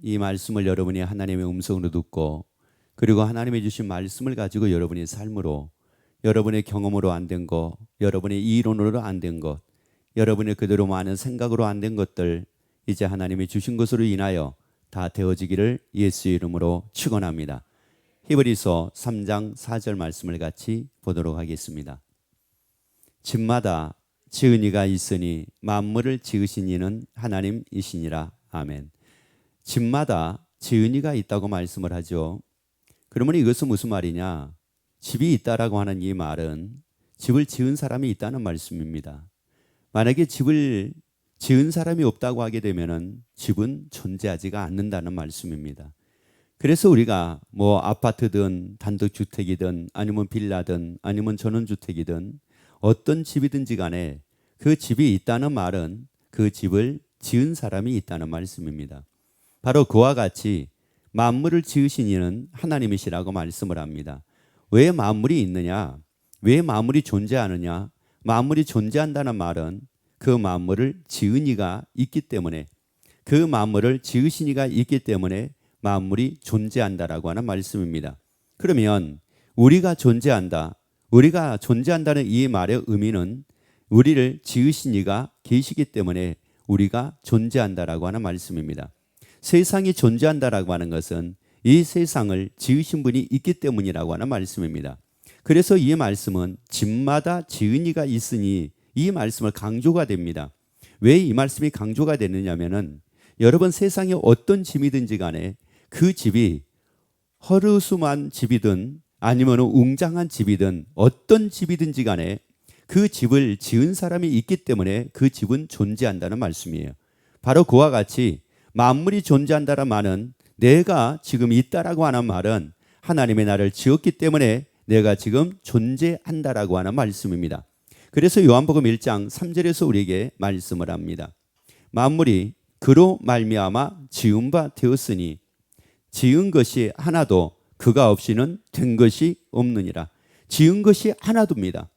이 말씀을 여러분이 하나님의 음성으로 듣고 그리고 하나님이 주신 말씀을 가지고 여러분의 삶으로 여러분의 경험으로 안 된 것, 여러분의 이론으로 안 된 것, 여러분의 그대로 많은 생각으로 안 된 것들 이제 하나님이 주신 것으로 인하여 다 되어지기를 예수의 이름으로 축원합니다. 히브리서 3장 4절 말씀을 같이 보도록 하겠습니다. 집마다 지은 이가 있으니 만물을 지으신 이는 하나님이시니라. 아멘. 집마다 지은 이가 있다고 말씀을 하죠. 그러면 이것은 무슨 말이냐? 집이 있다라고 하는 이 말은 집을 지은 사람이 있다는 말씀입니다. 만약에 집을 지은 사람이 없다고 하게 되면은 집은 존재하지가 않는다는 말씀입니다. 그래서 우리가 뭐 아파트든 단독주택이든 아니면 빌라든 아니면 전원주택이든 어떤 집이든지 간에 그 집이 있다는 말은 그 집을 지은 사람이 있다는 말씀입니다. 바로 그와 같이 만물을 지으신 이는 하나님이시라고 말씀을 합니다. 왜 만물이 있느냐? 왜 만물이 존재하느냐? 만물이 존재한다는 말은 그 만물을 지은 이가 있기 때문에, 그 만물을 지으신 이가 있기 때문에 만물이 존재한다라고 하는 말씀입니다. 그러면 우리가 존재한다, 우리가 존재한다는 이 말의 의미는 우리를 지으신 이가 계시기 때문에 우리가 존재한다라고 하는 말씀입니다. 세상이 존재한다라고 하는 것은 이 세상을 지으신 분이 있기 때문이라고 하는 말씀입니다. 그래서 이 말씀은 집마다 지은 이가 있으니 이 말씀을 강조가 됩니다. 왜 이 말씀이 강조가 되느냐면은 여러분 세상에 어떤 집이든지 간에 그 집이 허르수만 집이든 아니면 웅장한 집이든 어떤 집이든지 간에 그 집을 지은 사람이 있기 때문에 그 집은 존재한다는 말씀이에요. 바로 그와 같이 만물이 존재한다는 말은 내가 지금 있다라고 하는 말은 하나님의 나를 지었기 때문에 내가 지금 존재한다라고 하는 말씀입니다. 그래서 요한복음 1장 3절에서 우리에게 말씀을 합니다. 만물이 그로 말미암아 지은 바 되었으니 지은 것이 하나도 그가 없이는 된 것이 없느니라. 지은 것이 하나도입니다.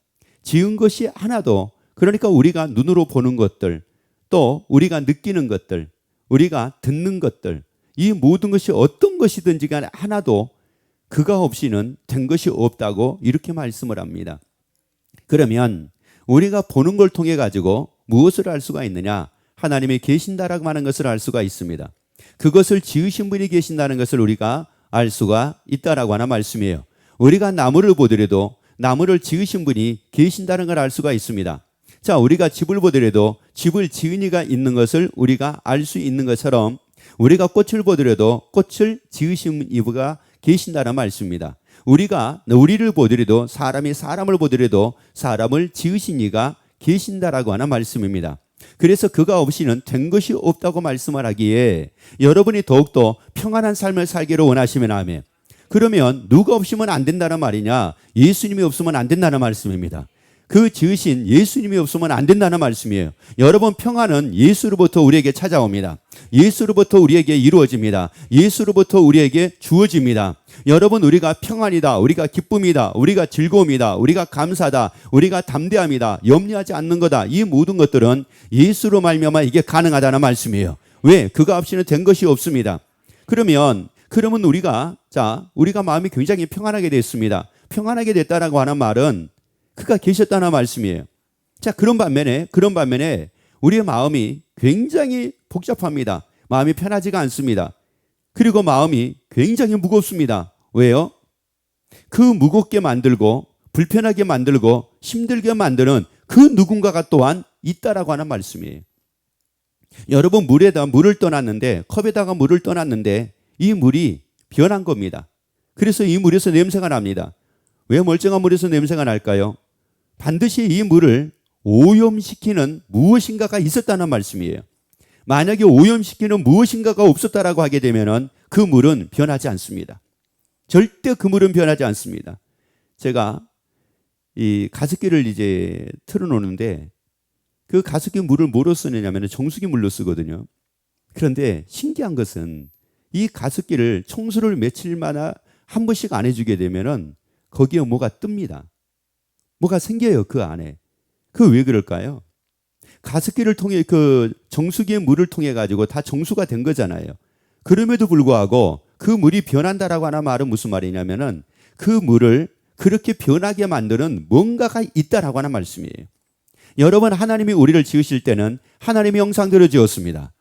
지은 것이 하나도, 그러니까 우리가 눈으로 보는 것들, 또 우리가 느끼는 것들, 우리가 듣는 것들, 이 모든 것이 어떤 것이든지 간에 하나도 그가 없이는 된 것이 없다고 이렇게 말씀을 합니다. 그러면 우리가 보는 걸 통해 가지고 무엇을 알 수가 있느냐? 하나님이 계신다라고 하는 것을 알 수가 있습니다. 그것을 지으신 분이 계신다는 것을 우리가 알 수가 있다라고 하는 말씀이에요. 우리가 나무를 보더라도 나무를 지으신 분이 계신다는 걸 알 수가 있습니다. 자, 우리가 집을 보더라도 집을 지은 이가 있는 것을 우리가 알 수 있는 것처럼 우리가 꽃을 보더라도 꽃을 지으신 이가 계신다는 말씀입니다. 우리가 우리를 보더라도 사람이 사람을 보더라도 사람을 지으신 이가 계신다라고 하는 말씀입니다. 그래서 그가 없이는 된 것이 없다고 말씀을 하기에 여러분이 더욱더 평안한 삶을 살기를 원하시면 아멘. 그러면 누가 없으면 안 된다는 말이냐? 예수님이 없으면 안 된다는 말씀입니다. 그 지으신 예수님이 없으면 안 된다는 말씀이에요. 여러분, 평안은 예수로부터 우리에게 찾아옵니다. 예수로부터 우리에게 이루어집니다. 예수로부터 우리에게 주어집니다. 여러분, 우리가 평안이다, 우리가 기쁨이다, 우리가 즐거움이다, 우리가 감사다, 우리가 담대함이다, 염려하지 않는 거다, 이 모든 것들은 예수로 말미암아 이게 가능하다는 말씀이에요. 왜? 그가 없이는 된 것이 없습니다. 그러면 우리가 마음이 굉장히 평안하게 됐습니다. 평안하게 됐다라고 하는 말은 그가 계셨다는 말씀이에요. 자, 그런 반면에 우리의 마음이 굉장히 복잡합니다. 마음이 편하지가 않습니다. 그리고 마음이 굉장히 무겁습니다. 왜요? 그 무겁게 만들고 불편하게 만들고 힘들게 만드는 그 누군가가 또한 있다라고 하는 말씀이에요. 여러분, 물에다 물을 떠났는데, 컵에다가 물을 떠났는데 이 물이 변한 겁니다. 그래서 이 물에서 냄새가 납니다. 왜 멀쩡한 물에서 냄새가 날까요? 반드시 이 물을 오염시키는 무엇인가가 있었다는 말씀이에요. 만약에 오염시키는 무엇인가가 없었다라고 하게 되면은 그 물은 변하지 않습니다. 절대 그 물은 변하지 않습니다. 제가 이 가습기를 이제 틀어놓는데 그 가습기 물을 뭐로 쓰느냐면 정수기 물로 쓰거든요. 그런데 신기한 것은 이 가습기를 청소를 며칠마다 한 번씩 안 해주게 되면은 거기에 뭐가 뜹니다. 뭐가 생겨요, 그 안에. 그 왜 그럴까요? 가습기를 통해 그 정수기의 물을 통해 가지고 다 정수가 된 거잖아요. 그럼에도 불구하고 그 물이 변한다라고 하는 말은 무슨 말이냐면은 그 물을 그렇게 변하게 만드는 뭔가가 있다라고 하는 말씀이에요. 여러분, 하나님이 우리를 지으실 때는 하나님의 형상대로 지었습니다.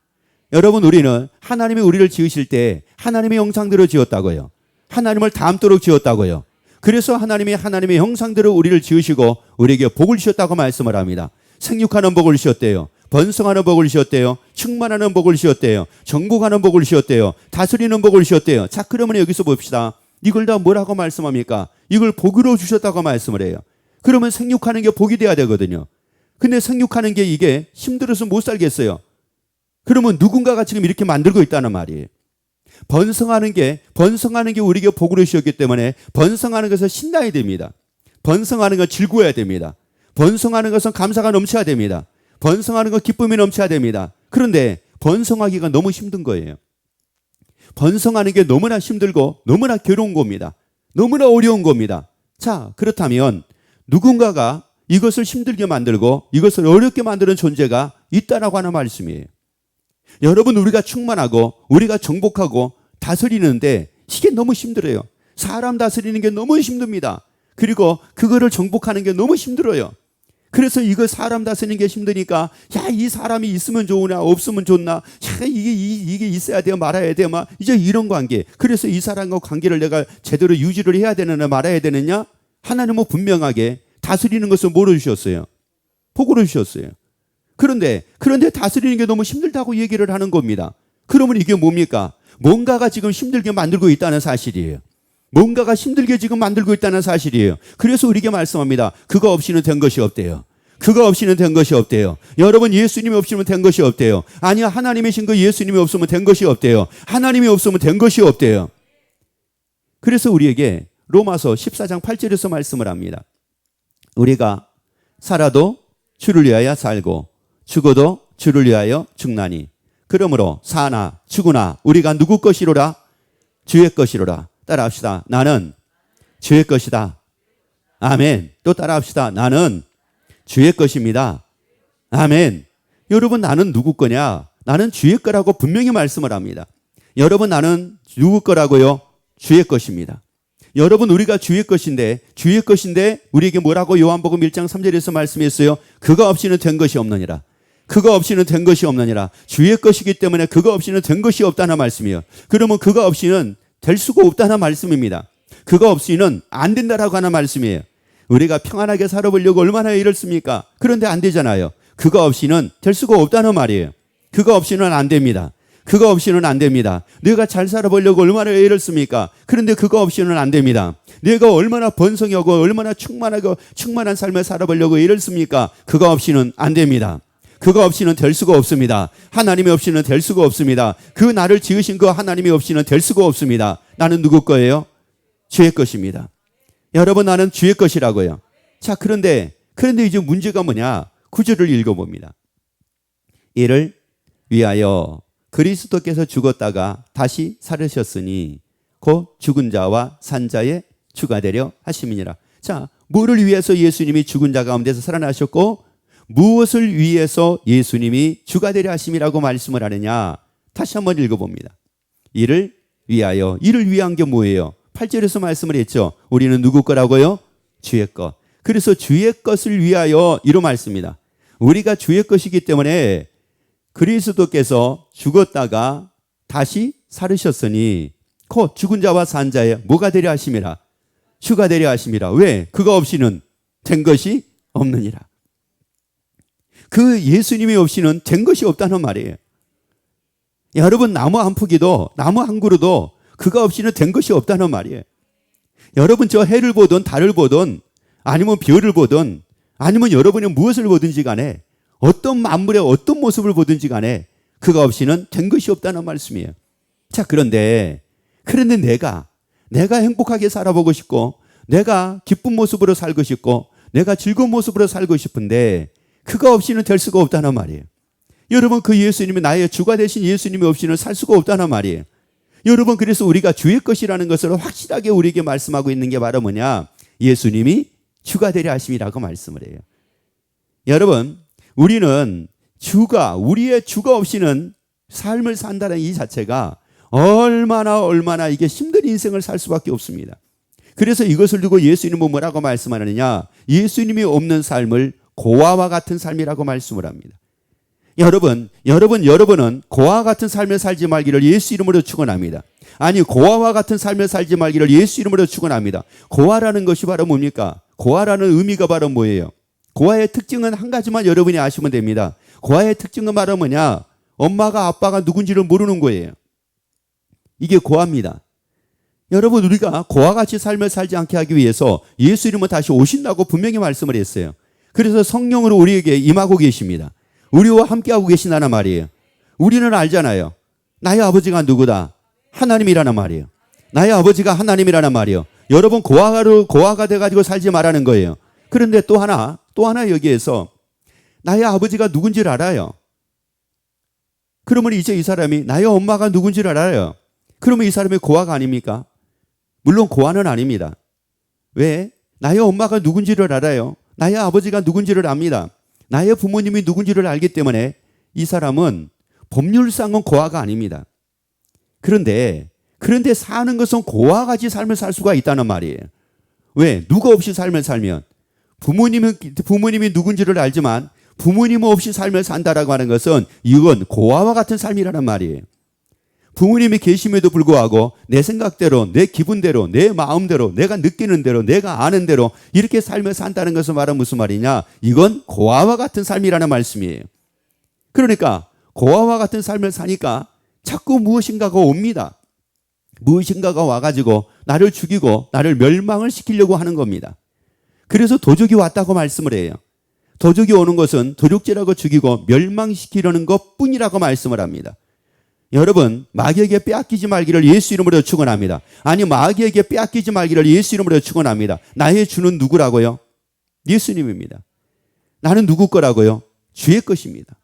여러분, 우리는 하나님이 우리를 지으실 때 하나님의 형상대로 지었다고요. 하나님을 닮도록 지었다고요. 그래서 하나님이 하나님의 형상대로 우리를 지으시고 우리에게 복을 주셨다고 말씀을 합니다. 생육하는 복을 주셨대요. 번성하는 복을 주셨대요. 충만하는 복을 주셨대요. 정복하는 복을 주셨대요. 다스리는 복을 주셨대요. 자, 그러면 여기서 봅시다. 이걸 다 뭐라고 말씀합니까? 이걸 복으로 주셨다고 말씀을 해요. 그러면 생육하는 게 복이 돼야 되거든요. 근데 생육하는 게 이게 힘들어서 못 살겠어요. 그러면 누군가가 지금 이렇게 만들고 있다는 말이에요. 번성하는 게 우리에게 복으로 주셨기 때문에 번성하는 것은 신나야 됩니다. 번성하는 건 즐거워야 됩니다. 번성하는 것은 감사가 넘쳐야 됩니다. 번성하는 건 기쁨이 넘쳐야 됩니다. 그런데 번성하기가 너무 힘든 거예요. 번성하는 게 너무나 힘들고 너무나 괴로운 겁니다. 너무나 어려운 겁니다. 자, 그렇다면 누군가가 이것을 힘들게 만들고 이것을 어렵게 만드는 존재가 있다라고 하는 말씀이에요. 여러분, 우리가 충만하고 우리가 정복하고 다스리는데 이게 너무 힘들어요. 사람 다스리는 게 너무 힘듭니다. 그리고 그거를 정복하는 게 너무 힘들어요. 그래서 이거 사람 다스리는 게 힘드니까 야, 이 사람이 있으면 좋으나 없으면 좋나, 야, 이게 있어야 돼요 말아야 돼요 막 이제 이런 관계. 그래서 이 사람과 관계를 내가 제대로 유지를 해야 되느냐 말아야 되느냐. 하나님은 분명하게 다스리는 것을 뭐로 주셨어요? 복으로 주셨어요. 그런데 다스리는 게 너무 힘들다고 얘기를 하는 겁니다. 그러면 이게 뭡니까? 뭔가가 지금 힘들게 만들고 있다는 사실이에요. 뭔가가 힘들게 지금 만들고 있다는 사실이에요. 그래서 우리에게 말씀합니다. 그거 없이는 된 것이 없대요. 그거 없이는 된 것이 없대요. 여러분, 예수님이 없으면 된 것이 없대요. 아니야, 하나님이신 그 예수님이 없으면 된 것이 없대요. 하나님이 없으면 된 것이 없대요. 그래서 우리에게 로마서 14장 8절에서 말씀을 합니다. 우리가 살아도 주를 위하여 살고 죽어도 주를 위하여 죽나니 그러므로 사나 죽으나 우리가 누구 것이로라? 주의 것이로라. 따라합시다. 나는 주의 것이다. 아멘. 또 따라합시다. 나는 주의 것입니다. 아멘. 여러분, 나는 누구 거냐? 나는 주의 거라고 분명히 말씀을 합니다. 여러분, 나는 누구 거라고요? 주의 것입니다. 여러분, 우리가 주의 것인데 우리에게 뭐라고 요한복음 1장 3절에서 말씀했어요? 그거 없이는 된 것이 없느니라. 그거 없이는 된 것이 없느니라. 주의 것이기 때문에 그거 없이는 된 것이 없다는 말씀이에요. 그러면 그거 없이는 될 수가 없다는 말씀입니다. 그거 없이는 안 된다라고 하는 말씀이에요. 우리가 평안하게 살아보려고 얼마나 애를 씁니까? 그런데 안 되잖아요. 그거 없이는 될 수가 없다는 말이에요. 그거 없이는 안 됩니다. 그거 없이는 안 됩니다. 내가 잘 살아보려고 얼마나 애를 씁니까? 그런데 그거 없이는 안 됩니다. 내가 얼마나 번성하고 얼마나 충만한 삶을 살아보려고 애를 씁니까? 그거 없이는 안 됩니다. 그거 없이는 될 수가 없습니다. 하나님이 없이는 될 수가 없습니다. 그 나를 지으신 그 하나님이 없이는 될 수가 없습니다. 나는 누구 거예요? 주의 것입니다. 여러분, 나는 주의 것이라고요. 자, 그런데 이제 문제가 뭐냐? 9절을 읽어봅니다. 이를 위하여 그리스도께서 죽었다가 다시 살으셨으니 곧 죽은 자와 산 자의 주가 되려 하심이니라. 자, 뭐를 위해서 예수님이 죽은 자 가운데서 살아나셨고 무엇을 위해서 예수님이 주가 되려 하심이라고 말씀을 하느냐? 다시 한번 읽어봅니다. 이를 위하여. 이를 위한 게 뭐예요? 8절에서 말씀을 했죠. 우리는 누구 거라고요? 주의 것. 그래서 주의 것을 위하여 이로 말씀입니다. 우리가 주의 것이기 때문에 그리스도께서 죽었다가 다시 살으셨으니 곧 죽은 자와 산 자의 뭐가 되려 하심이라? 주가 되려 하심이라. 왜? 그거 없이는 된 것이 없느니라. 그 예수님이 없이는 된 것이 없다는 말이에요. 여러분, 나무 한 포기도 나무 한 그루도 그거 없이는 된 것이 없다는 말이에요. 여러분, 저 해를 보든 달을 보든 아니면 별을 보든 아니면 여러분이 무엇을 보든지 간에 어떤 만물의 어떤 모습을 보든지 간에 그거 없이는 된 것이 없다는 말씀이에요. 자, 그런데 내가 행복하게 살아보고 싶고 내가 기쁜 모습으로 살고 싶고 내가 즐거운 모습으로 살고 싶은데 그거 없이는 될 수가 없다는 말이에요. 여러분, 그 예수님이 나의 주가 되신 예수님이 없이는 살 수가 없다는 말이에요. 여러분, 그래서 우리가 주의 것이라는 것을 확실하게 우리에게 말씀하고 있는 게 바로 뭐냐? 예수님이 주가 되려 하심이라고 말씀을 해요. 여러분, 우리는 우리의 주가 없이는 삶을 산다는 이 자체가 얼마나 이게 힘든 인생을 살 수밖에 없습니다. 그래서 이것을 두고 예수님은 뭐라고 말씀하느냐? 예수님이 없는 삶을 고아와 같은 삶이라고 말씀을 합니다. 여러분은 고아와 같은 삶을 살지 말기를 예수 이름으로 축원합니다. 아니, 고아와 같은 삶을 살지 말기를 예수 이름으로 축원합니다. 고아라는 것이 바로 뭡니까? 고아라는 의미가 바로 뭐예요? 고아의 특징은 한 가지만 여러분이 아시면 됩니다. 고아의 특징은 바로 뭐냐? 엄마가 아빠가 누군지를 모르는 거예요. 이게 고아입니다. 여러분, 우리가 고아같이 삶을 살지 않게 하기 위해서 예수 이름은 다시 오신다고 분명히 말씀을 했어요. 그래서 성령으로 우리에게 임하고 계십니다. 우리와 함께하고 계신다는 말이에요. 우리는 알잖아요. 나의 아버지가 누구다? 하나님이라는 말이에요. 나의 아버지가 하나님이라는 말이에요. 여러분, 고아가 돼가지고 살지 말라는 거예요. 그런데 또 하나 여기에서 나의 아버지가 누군지를 알아요. 그러면 이제 이 사람이 나의 엄마가 누군지를 알아요. 그러면 이 사람이 고아가 아닙니까? 물론 고아는 아닙니다. 왜? 나의 엄마가 누군지를 알아요. 나의 아버지가 누군지를 압니다. 나의 부모님이 누군지를 알기 때문에 이 사람은 법률상은 고아가 아닙니다. 그런데 사는 것은 고아같이 삶을 살 수가 있다는 말이에요. 왜? 누가 없이 삶을 살면 부모님이 누군지를 알지만 부모님 없이 삶을 산다라고 하는 것은 이건 고아와 같은 삶이라는 말이에요. 부모님이 계심에도 불구하고 내 생각대로, 내 기분대로, 내 마음대로, 내가 느끼는 대로, 내가 아는 대로 이렇게 삶을 산다는 것은 말은 무슨 말이냐? 이건 고아와 같은 삶이라는 말씀이에요. 그러니까 고아와 같은 삶을 사니까 자꾸 무엇인가가 옵니다. 무엇인가가 와가지고 나를 죽이고 나를 멸망을 시키려고 하는 겁니다. 그래서 도적이 왔다고 말씀을 해요. 도적이 오는 것은 도둑질하고 죽이고 멸망시키려는 것뿐이라고 말씀을 합니다. 여러분, 마귀에게 빼앗기지 말기를 예수 이름으로 축원합니다. 아니, 마귀에게 빼앗기지 말기를 예수 이름으로 축원합니다. 나의 주는 누구라고요? 예수님입니다. 나는 누구 거라고요? 주의 것입니다.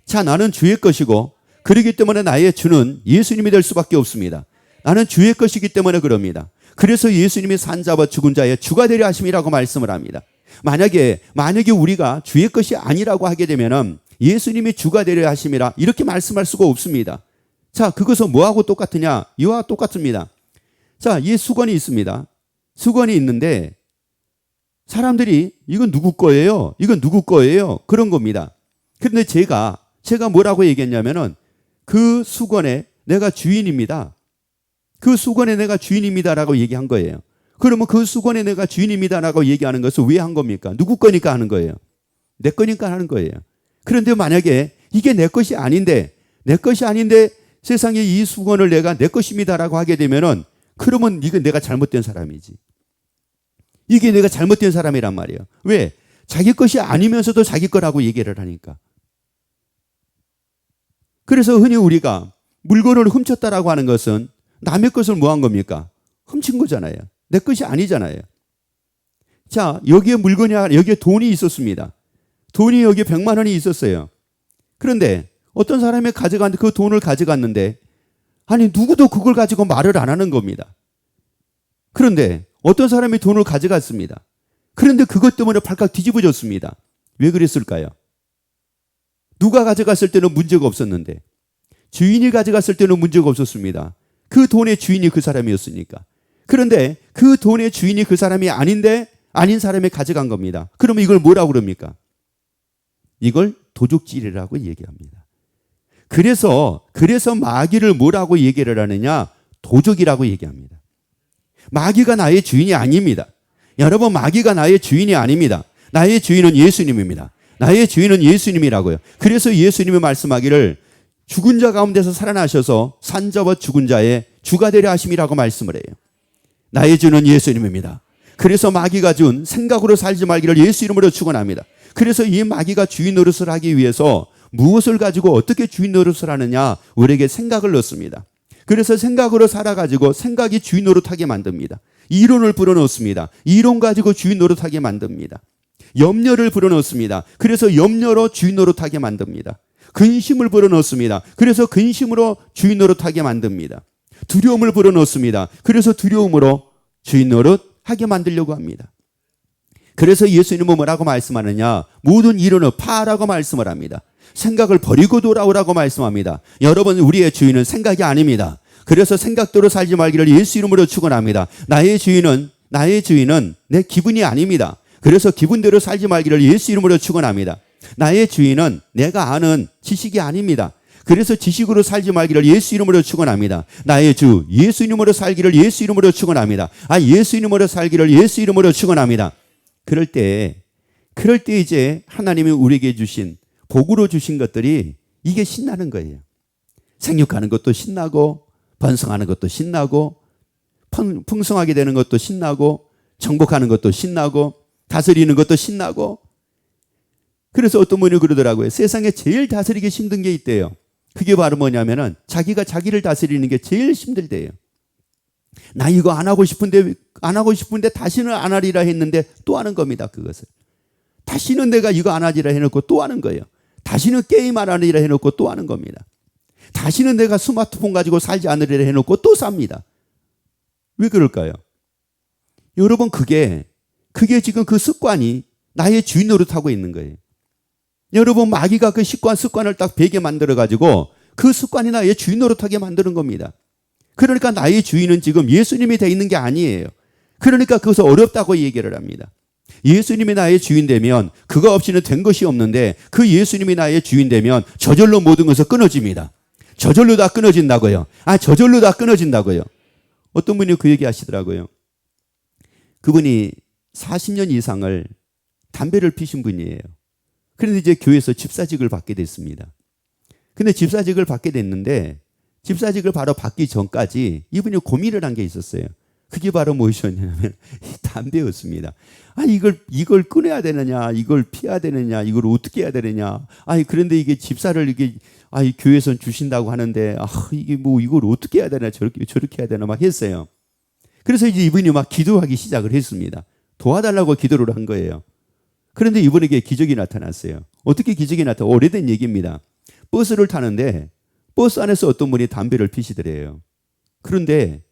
자, 나는 주의 것이고 그렇기 때문에 나의 주는 예수님이 될 수밖에 없습니다. 나는 주의 것이기 때문에 그럽니다. 그래서 예수님이 산자와 죽은 자의 주가 되려 하심이라고 말씀을 합니다. 만약에 우리가 주의 것이 아니라고 하게 되면은 예수님이 주가 되려 하심이라 이렇게 말씀할 수가 없습니다. 자, 그것은 뭐하고 똑같으냐? 이와 똑같습니다. 자, 이 수건이 있습니다. 수건이 있는데 사람들이 이건 누구 거예요? 이건 누구 거예요? 그런 겁니다. 그런데 제가 뭐라고 얘기했냐면은 그 수건에 내가 주인입니다. 그 수건에 내가 주인입니다라고 얘기한 거예요. 그러면 그 수건에 내가 주인입니다라고 얘기하는 것은 왜 한 겁니까? 누구 거니까 하는 거예요. 내 거니까 하는 거예요. 그런데 만약에 이게 내 것이 아닌데 세상에 이 수건을 내가 내 것입니다라고 하게 되면은 그러면 이건 내가 잘못된 사람이지. 이게 내가 잘못된 사람이란 말이에요. 왜? 자기 것이 아니면서도 자기 거라고 얘기를 하니까. 그래서 흔히 우리가 물건을 훔쳤다라고 하는 것은 남의 것을 뭐 한 겁니까? 훔친 거잖아요. 내 것이 아니잖아요. 자, 여기에 여기에 돈이 있었습니다. 돈이 여기에 100만 원이 있었어요. 그런데 어떤 사람이 그 돈을 가져갔는데 아니, 누구도 그걸 가지고 말을 안 하는 겁니다. 그런데 어떤 사람이 돈을 가져갔습니다. 그런데 그것 때문에 발칵 뒤집어졌습니다. 왜 그랬을까요? 누가 가져갔을 때는 문제가 없었는데 주인이 가져갔을 때는 문제가 없었습니다. 그 돈의 주인이 그 사람이었으니까. 그런데 그 돈의 주인이 그 사람이 아닌 사람이 가져간 겁니다. 그러면 이걸 뭐라고 그럽니까? 이걸 도둑질이라고 얘기합니다. 그래서 마귀를 뭐라고 얘기를 하느냐? 도적이라고 얘기합니다. 마귀가 나의 주인이 아닙니다. 여러분, 마귀가 나의 주인이 아닙니다. 나의 주인은 예수님입니다. 나의 주인은 예수님이라고요. 그래서 예수님이 말씀하기를 죽은 자 가운데서 살아나셔서 산자와 죽은 자의 주가 되려 하심이라고 말씀을 해요. 나의 주는 예수님입니다. 그래서 마귀가 준 생각으로 살지 말기를 예수 이름으로 축원합니다. 그래서 이 마귀가 주인 노릇을 하기 위해서 무엇을 가지고 어떻게 주인 노릇을 하느냐? 우리에게 생각을 넣습니다. 그래서 생각으로 살아가지고 생각이 주인 노릇하게 만듭니다. 이론을 불어넣습니다. 이론 가지고 주인 노릇하게 만듭니다. 염려를 불어넣습니다. 그래서 염려로 주인 노릇하게 만듭니다. 근심을 불어넣습니다. 그래서 근심으로 주인 노릇하게 만듭니다. 두려움을 불어넣습니다. 그래서 두려움으로 주인 노릇하게 만들려고 합니다. 그래서 예수님은 뭐라고 말씀하느냐? 모든 이론을 파라고 말씀을 합니다. 생각을 버리고 돌아오라고 말씀합니다. 여러분, 우리의 주인은 생각이 아닙니다. 그래서 생각대로 살지 말기를 예수 이름으로 축원합니다. 나의 주인은 내 기분이 아닙니다. 그래서 기분대로 살지 말기를 예수 이름으로 축원합니다. 나의 주인은 내가 아는 지식이 아닙니다. 그래서 지식으로 살지 말기를 예수 이름으로 축원합니다. 나의 주 예수 이름으로 살기를 예수 이름으로 축원합니다. 예수 이름으로 살기를 예수 이름으로 축원합니다. 그럴 때 이제 하나님이 우리에게 주신 복으로 주신 것들이 이게 신나는 거예요. 생육하는 것도 신나고 번성하는 것도 신나고 풍성하게 되는 것도 신나고 정복하는 것도 신나고 다스리는 것도 신나고. 그래서 어떤 분이 그러더라고요. 세상에 제일 다스리기 힘든 게 있대요. 그게 바로 뭐냐면은 자기가 자기를 다스리는 게 제일 힘들대요. 나 이거 안 하고 싶은데 다시는 안 하리라 했는데 또 하는 겁니다. 그것을. 다시는 내가 이거 안 하리라 해놓고 또 하는 거예요. 다시는 게임 안 하리라 해놓고 또 하는 겁니다. 다시는 내가 스마트폰 가지고 살지 않으리라 해놓고 또 삽니다. 왜 그럴까요? 여러분 그게 지금 그 습관이 나의 주인 노릇하고 있는 거예요. 여러분 마귀가 그 습관을 딱 배게 만들어가지고 그 습관이 나의 주인 노릇하게 만드는 겁니다. 그러니까 나의 주인은 지금 예수님이 돼 있는 게 아니에요. 그러니까 그것을 어렵다고 얘기를 합니다. 예수님이 나의 주인 되면 그거 없이는 된 것이 없는데 그 예수님이 나의 주인 되면 저절로 모든 것을 끊어집니다. 저절로 다 끊어진다고요. 저절로 다 끊어진다고요. 어떤 분이 그 얘기 하시더라고요. 그분이 40년 이상을 담배를 피신 분이에요. 그런데 이제 교회에서 집사직을 받게 됐습니다. 근데 집사직을 받게 됐는데 집사직을 바로 받기 전까지 이분이 고민을 한 게 있었어요. 그게 바로 무엇이었냐면 담배였습니다. 이걸 끊어야 되느냐, 이걸 피해야 되느냐, 이걸 어떻게 해야 되느냐. 그런데 이게 집사를 교회에서 주신다고 하는데 이게 뭐 이걸 어떻게 해야 되나 저렇게 해야 되나 막 했어요. 그래서 이제 이분이 막 기도하기 시작을 했습니다. 도와달라고 기도를 한 거예요. 그런데 이분에게 기적이 나타났어요. 어떻게 기적이 나타나? 오래된 얘기입니다. 버스를 타는데 버스 안에서 어떤 분이 담배를 피시더래요. 그런데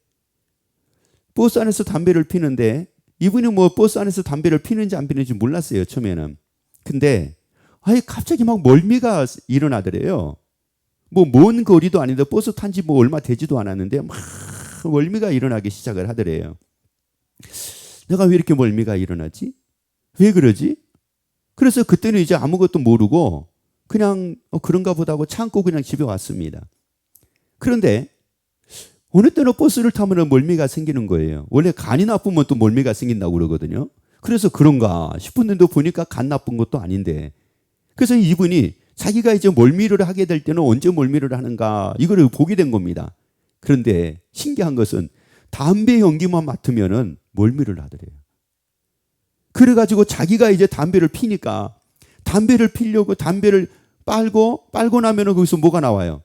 버스 안에서 담배를 피는데 이분이 뭐 버스 안에서 담배를 피는지 안 피는지 몰랐어요, 처음에는. 근데 갑자기 막 멀미가 일어나더래요. 뭐 먼 거리도 아닌데 버스 탄 지 뭐 얼마 되지도 않았는데 막 멀미가 일어나기 시작을 하더래요. 내가 왜 이렇게 멀미가 일어나지? 왜 그러지? 그래서 그때는 이제 아무것도 모르고 그냥 그런가 보다 하고 참고 그냥 집에 왔습니다. 그런데 어느 때는 버스를 타면 멀미가 생기는 거예요. 원래 간이 나쁘면 또 멀미가 생긴다고 그러거든요. 그래서 그런가 싶은데 보니까 간 나쁜 것도 아닌데. 그래서 이분이 자기가 이제 멀미를 하게 될 때는 언제 멀미를 하는가 이거를 보게 된 겁니다. 그런데 신기한 것은 담배 연기만 맡으면은 멀미를 하더래요. 그래가지고 자기가 이제 담배를 피니까 담배를 피려고 담배를 빨고 나면은 거기서 뭐가 나와요?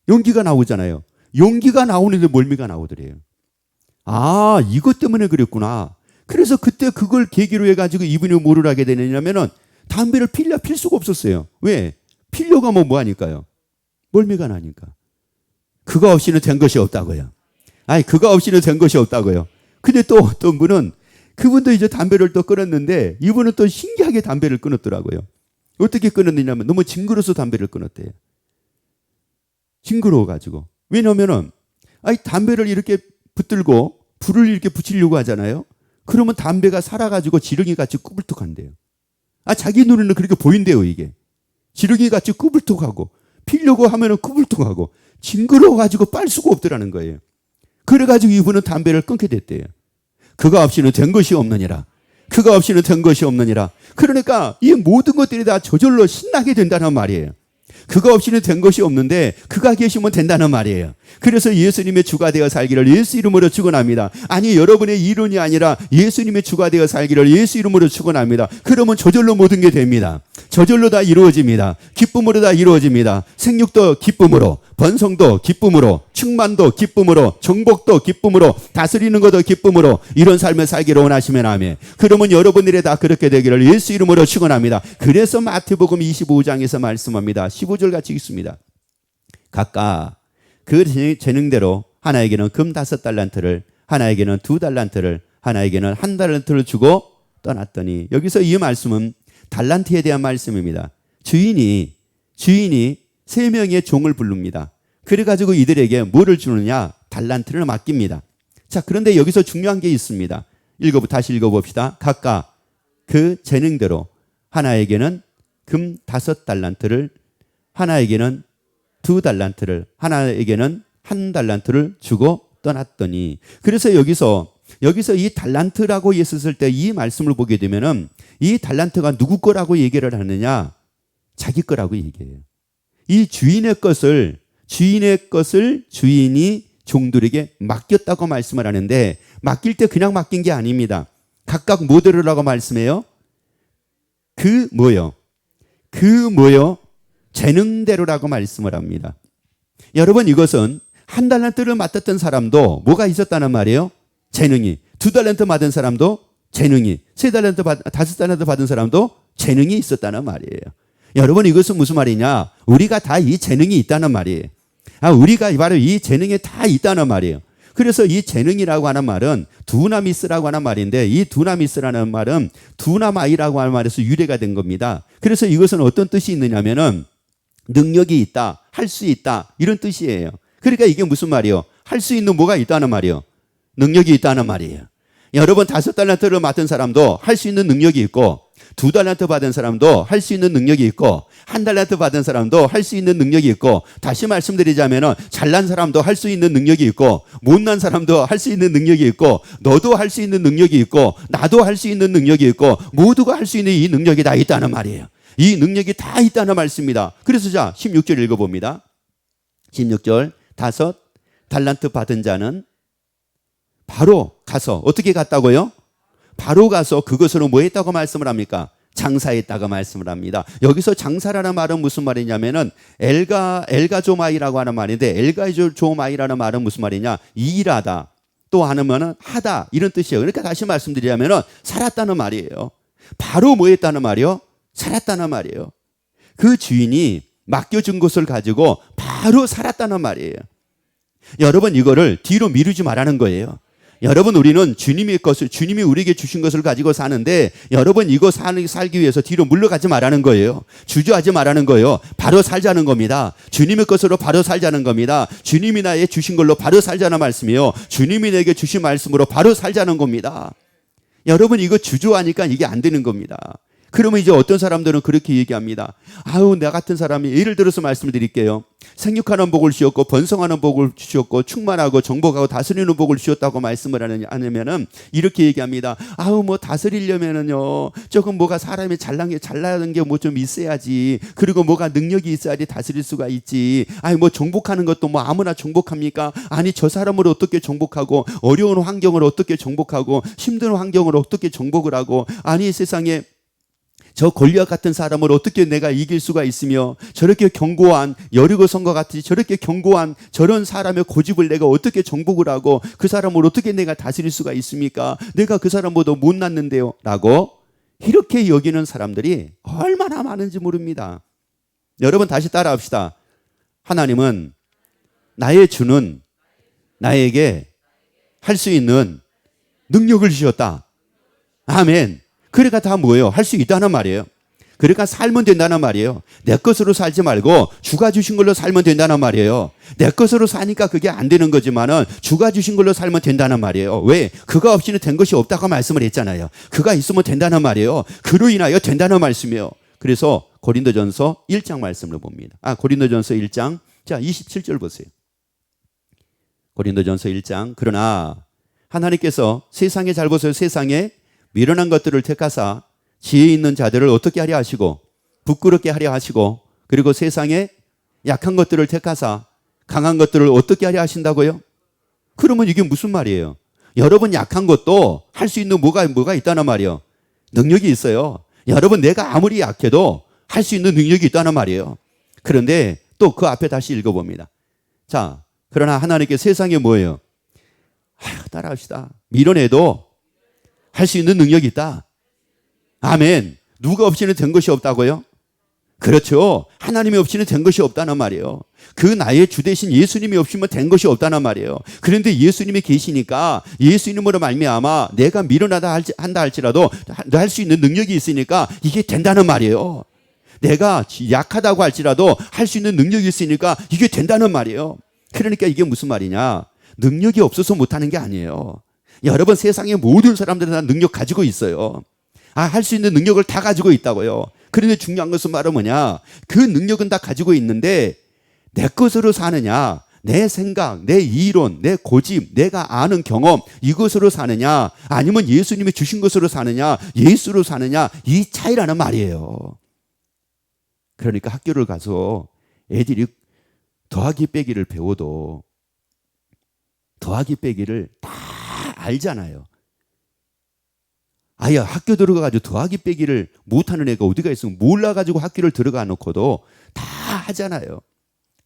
연기가 나오잖아요. 연기가 나오는데 멀미가 나오더래요. 이것 때문에 그랬구나. 그래서 그때 그걸 계기로 해가지고 이분이 뭐를 하게 되느냐면은 담배를 필 수가 없었어요. 왜? 피려고 하면 뭐 하니까요? 멀미가 나니까. 그거 없이는 된 것이 없다고요. 그거 없이는 된 것이 없다고요. 근데 또 어떤 분은 그분도 이제 담배를 또 끊었는데 이분은 또 신기하게 담배를 끊었더라고요. 어떻게 끊었느냐면 너무 징그러워서 담배를 끊었대요. 징그러워가지고. 왜냐면은 담배를 이렇게 붙들고 불을 이렇게 붙이려고 하잖아요. 그러면 담배가 살아가지고 지렁이같이 꾸불뚝한대요. 자기 눈에는 그렇게 보인대요, 이게. 지렁이같이 꾸불뚝하고 피려고 하면은 꾸불뚝하고 징그러워가지고 빨 수가 없더라는 거예요. 그래가지고 이분은 담배를 끊게 됐대요. 그거 없이는 된 것이 없느니라. 그거 없이는 된 것이 없느니라. 그러니까 이 모든 것들이 다 저절로 신나게 된다는 말이에요. 그거 없이는 된 것이 없는데 그가 계시면 된다는 말이에요. 그래서 예수님의 주가 되어 살기를 예수 이름으로 축원합니다. 여러분의 이론이 아니라 예수님의 주가 되어 살기를 예수 이름으로 축원합니다. 그러면 저절로 모든 게 됩니다. 저절로 다 이루어집니다. 기쁨으로 다 이루어집니다. 생육도 기쁨으로, 번성도 기쁨으로, 충만도 기쁨으로, 정복도 기쁨으로, 다스리는 것도 기쁨으로 이런 삶을 살기를 원하시면 아멘. 그러면 여러분들이 다 그렇게 되기를 예수 이름으로 축원합니다. 그래서 마태복음 25장에서 말씀합니다. 15절 같이 읽습니다. 각각 그 재능대로 하나에게는 금 5달란트를, 하나에게는 2달란트를, 하나에게는 1달란트를 주고 떠났더니, 여기서 이 말씀은 달란트에 대한 말씀입니다. 주인이 3명의 종을 부릅니다. 그래가지고 이들에게 뭐를 주느냐? 달란트를 맡깁니다. 자, 그런데 여기서 중요한 게 있습니다. 다시 읽어봅시다. 각각 그 재능대로 하나에게는 금 5달란트를, 하나에게는 2달란트를, 하나에게는 1달란트를 주고 떠났더니. 그래서 여기서 이 달란트라고 했을 때 이 말씀을 보게 되면은 이 달란트가 누구 거라고 얘기를 하느냐? 자기 거라고 얘기해요. 이 주인의 것을 주인이 종들에게 맡겼다고 말씀을 하는데, 맡길 때 그냥 맡긴 게 아닙니다. 각각 뭐대로라고 말씀해요? 그 재능대로라고 말씀을 합니다. 여러분, 이것은 1달란트를 맡았던 사람도 뭐가 있었다는 말이에요? 재능이. 2달란트 받은 사람도 재능이. 5달란트 받은 사람도 재능이 있었다는 말이에요. 여러분, 이것은 무슨 말이냐? 우리가 다 이 재능이 있다는 말이에요. 우리가 바로 이 재능이 다 있다는 말이에요. 그래서 이 재능이라고 하는 말은 두나미스라고 하는 말인데, 이 두나미스라는 말은 두나마이라고 하는 말에서 유래가 된 겁니다. 그래서 이것은 어떤 뜻이 있느냐면은 능력이 있다, 할 수 있다, 이런 뜻이에요. 그러니까 이게 무슨 말이에요? 할 수 있는 뭐가 있다는 말이에요? 능력이 있다는 말이에요. 여러분, 5달란트를 맡은 사람도 할 수 있는 능력이 있고, 2달란트 받은 사람도 할 수 있는 능력이 있고, 1달란트 받은 사람도 할 수 있는 능력이 있고, 다시 말씀드리자면은 잘난 사람도 할 수 있는 능력이 있고, 못난 사람도 할 수 있는 능력이 있고, 너도 할 수 있는 능력이 있고, 나도 할 수 있는 능력이 있고, 모두가 할 수 있는 이 능력이 다 있다는 말이에요. 이 능력이 다 있다는 말씀입니다. 그래서 자, 16절 읽어봅니다. 16절, 5달란트 받은 자는 바로 가서, 어떻게 갔다고요? 바로 가서 그것으로 뭐 했다고 말씀을 합니까? 장사했다고 말씀을 합니다. 여기서 장사라는 말은 무슨 말이냐면은 엘가조마이라고 하는 말인데, 엘가조마이라는 말은 무슨 말이냐? 일하다, 또 하면은 하다, 이런 뜻이에요. 그러니까 다시 말씀드리자면은 살았다는 말이에요. 바로 뭐 했다는 말이요? 살았다는 말이에요. 그 주인이 맡겨준 것을 가지고 바로 살았다는 말이에요. 여러분, 이거를 뒤로 미루지 말라는 거예요. 여러분, 우리는 주님이 우리에게 주신 것을 가지고 사는데, 여러분, 이거 살기 위해서 뒤로 물러가지 말라는 거예요. 주저하지 말라는 거예요. 바로 살자는 겁니다. 주님의 것으로 바로 살자는 겁니다. 주님이 나에게 주신 걸로 바로 살자는 말씀이요. 주님이 내게 주신 말씀으로 바로 살자는 겁니다. 여러분, 이거 주저하니까 이게 안 되는 겁니다. 그러면 이제 어떤 사람들은 그렇게 얘기합니다. 나 같은 사람이, 예를 들어서 말씀을 드릴게요. 생육하는 복을 주셨고, 번성하는 복을 주셨고, 충만하고 정복하고 다스리는 복을 주셨다고 말씀을 하냐면은 이렇게 얘기합니다. 뭐 다스리려면은요, 조금 뭐가 사람이 잘나는 게 뭐 좀 있어야지. 그리고 뭐가 능력이 있어야지 다스릴 수가 있지. 뭐 정복하는 것도 뭐 아무나 정복합니까? 아니, 저 사람을 어떻게 정복하고, 어려운 환경을 어떻게 정복하고, 힘든 환경을 어떻게 정복을 하고, 아니, 세상에 저 골리앗 같은 사람을 어떻게 내가 이길 수가 있으며, 저렇게 견고한 여리고 성과 같이 저렇게 견고한 저런 사람의 고집을 내가 어떻게 정복을 하고, 그 사람을 어떻게 내가 다스릴 수가 있습니까? 내가 그 사람보다 못났는데요, 라고 이렇게 여기는 사람들이 얼마나 많은지 모릅니다. 여러분, 다시 따라합시다. 하나님은 나의 주는 나에게 할 수 있는 능력을 주셨다. 아멘. 그러니까 다 뭐예요? 할 수 있다는 말이에요. 그러니까 살면 된다는 말이에요. 내 것으로 살지 말고 주가 주신 걸로 살면 된다는 말이에요. 내 것으로 사니까 그게 안 되는 거지만은 주가 주신 걸로 살면 된다는 말이에요. 왜? 그가 없이는 된 것이 없다고 말씀을 했잖아요. 그가 있으면 된다는 말이에요. 그로 인하여 된다는 말씀이에요. 그래서 고린도전서 1장 말씀을 봅니다. 고린도전서 1장, 자, 27절 보세요. 고린도전서 1장, 그러나 하나님께서 세상에, 잘 보세요, 세상에 미련한 것들을 택하사 지혜 있는 자들을 어떻게 하려 하시고 부끄럽게 하려 하시고, 그리고 세상에 약한 것들을 택하사 강한 것들을 어떻게 하려 하신다고요? 그러면 이게 무슨 말이에요? 여러분, 약한 것도 할 수 있는 뭐가 있다는 말이에요. 능력이 있어요. 여러분, 내가 아무리 약해도 할 수 있는 능력이 있다는 말이에요. 그런데 또 그 앞에 다시 읽어봅니다. 자, 그러나 하나님께 세상에 뭐예요? 따라합시다. 미련해도 할 수 있는 능력이 있다. 아멘. 누가 없이는 된 것이 없다고요? 그렇죠. 하나님이 없이는 된 것이 없다는 말이에요. 그 나의 주 대신 예수님이 없으면 된 것이 없다는 말이에요. 그런데 예수님이 계시니까, 예수님으로 말미암아 내가 미련하다 한다 할지라도 할 수 있는 능력이 있으니까 이게 된다는 말이에요. 내가 약하다고 할지라도 할 수 있는 능력이 있으니까 이게 된다는 말이에요. 그러니까 이게 무슨 말이냐? 능력이 없어서 못하는 게 아니에요. 여러분, 세상의 모든 사람들은 다 능력 가지고 있어요. 할 수 있는 능력을 다 가지고 있다고요. 그런데 중요한 것은 바로 뭐냐? 그 능력은 다 가지고 있는데 내 것으로 사느냐, 내 생각, 내 이론, 내 고집, 내가 아는 경험, 이것으로 사느냐, 아니면 예수님이 주신 것으로 사느냐, 예수로 사느냐, 이 차이라는 말이에요. 그러니까 학교를 가서 애들이 더하기 빼기를 배워도 더하기 빼기를 다 알잖아요. 아예 학교 들어가가지고 더하기 빼기를 못하는 애가 어디가 있으면 몰라가지고 학교를 들어가 놓고도 다 하잖아요.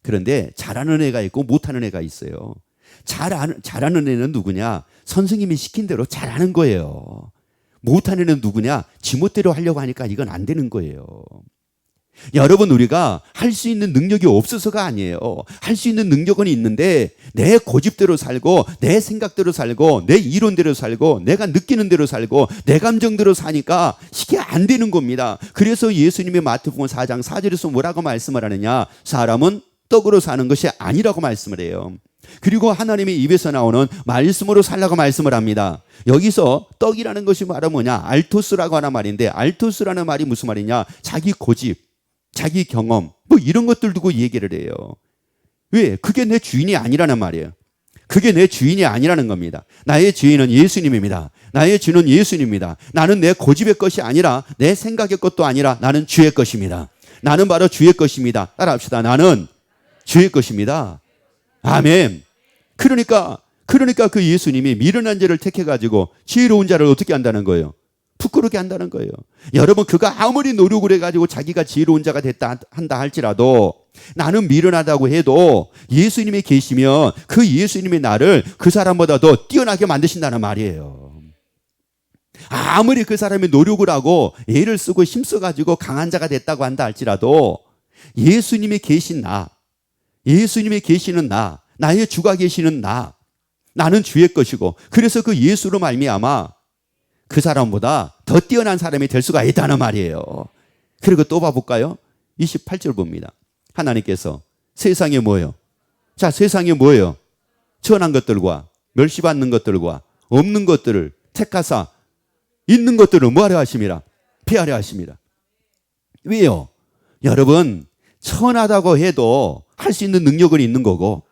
그런데 잘하는 애가 있고 못하는 애가 있어요. 잘하는 애는 누구냐? 선생님이 시킨 대로 잘하는 거예요. 못하는 애는 누구냐? 지멋대로 하려고 하니까 이건 안 되는 거예요. 여러분, 우리가 할 수 있는 능력이 없어서가 아니에요. 할 수 있는 능력은 있는데 내 고집대로 살고 내 생각대로 살고 내 이론대로 살고 내가 느끼는 대로 살고 내 감정대로 사니까 이게 안 되는 겁니다. 그래서 예수님이 마태복음 4장 4절에서 뭐라고 말씀을 하느냐? 사람은 떡으로 사는 것이 아니라고 말씀을 해요. 그리고 하나님의 입에서 나오는 말씀으로 살라고 말씀을 합니다. 여기서 떡이라는 것이 바로 뭐냐? 알토스라고 하는 말인데, 알토스라는 말이 무슨 말이냐? 자기 고집, 자기 경험, 뭐 이런 것들 두고 얘기를 해요. 왜? 그게 내 주인이 아니라는 말이에요. 그게 내 주인이 아니라는 겁니다. 나의 주인은 예수님입니다. 나의 주는 예수님입니다. 나는 내 고집의 것이 아니라 내 생각의 것도 아니라 나는 주의 것입니다. 나는 바로 주의 것입니다. 따라합시다. 나는 주의 것입니다. 아멘. 그러니까 그 예수님이 미련한 자를 택해가지고 지혜로운 자를 어떻게 한다는 거예요? 부끄럽게 한다는 거예요. 여러분, 그가 아무리 노력을 해가지고 자기가 지혜로운 자가 됐다 한다 할지라도 나는 미련하다고 해도 예수님이 계시면 그 예수님이 나를 그 사람보다 더 뛰어나게 만드신다는 말이에요. 아무리 그 사람이 노력을 하고 애를 쓰고 힘써가지고 강한 자가 됐다고 한다 할지라도 예수님이 계신 나, 예수님이 계시는 나, 나의 주가 계시는 나, 나는 주의 것이고, 그래서 그 예수로 말미암아 그 사람보다 더 뛰어난 사람이 될 수가 있다는 말이에요. 그리고 또 봐볼까요? 28절 봅니다. 하나님께서 세상에 뭐예요? 자, 세상에 뭐예요? 천한 것들과 멸시받는 것들과 없는 것들을 택하사 있는 것들을 뭐하려 하심이라? 피하려 하심이라. 왜요? 여러분, 천하다고 해도 할 수 있는 능력은 있는 거고,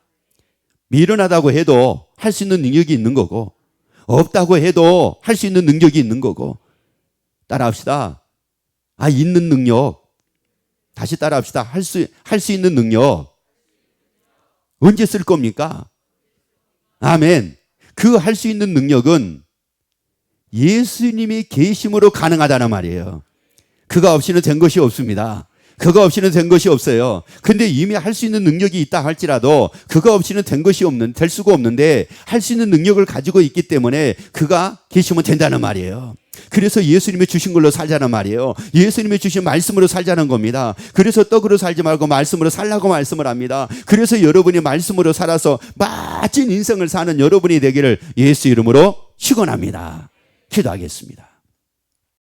미련하다고 해도 할 수 있는 능력이 있는 거고, 없다고 해도 할 수 있는 능력이 있는 거고. 따라합시다. 있는 능력. 다시 따라합시다. 할 수 있는 능력. 언제 쓸 겁니까? 아멘. 그 할 수 있는 능력은 예수님이 계심으로 가능하다는 말이에요. 그가 없이는 된 것이 없습니다. 그가 없이는 된 것이 없어요. 근데 이미 할 수 있는 능력이 있다 할지라도 그가 없이는 될 수가 없는데 할 수 있는 능력을 가지고 있기 때문에 그가 계시면 된다는 말이에요. 그래서 예수님이 주신 걸로 살자는 말이에요. 예수님이 주신 말씀으로 살자는 겁니다. 그래서 떡으로 살지 말고 말씀으로 살라고 말씀을 합니다. 그래서 여러분이 말씀으로 살아서 멋진 인생을 사는 여러분이 되기를 예수 이름으로 축원합니다. 기도하겠습니다.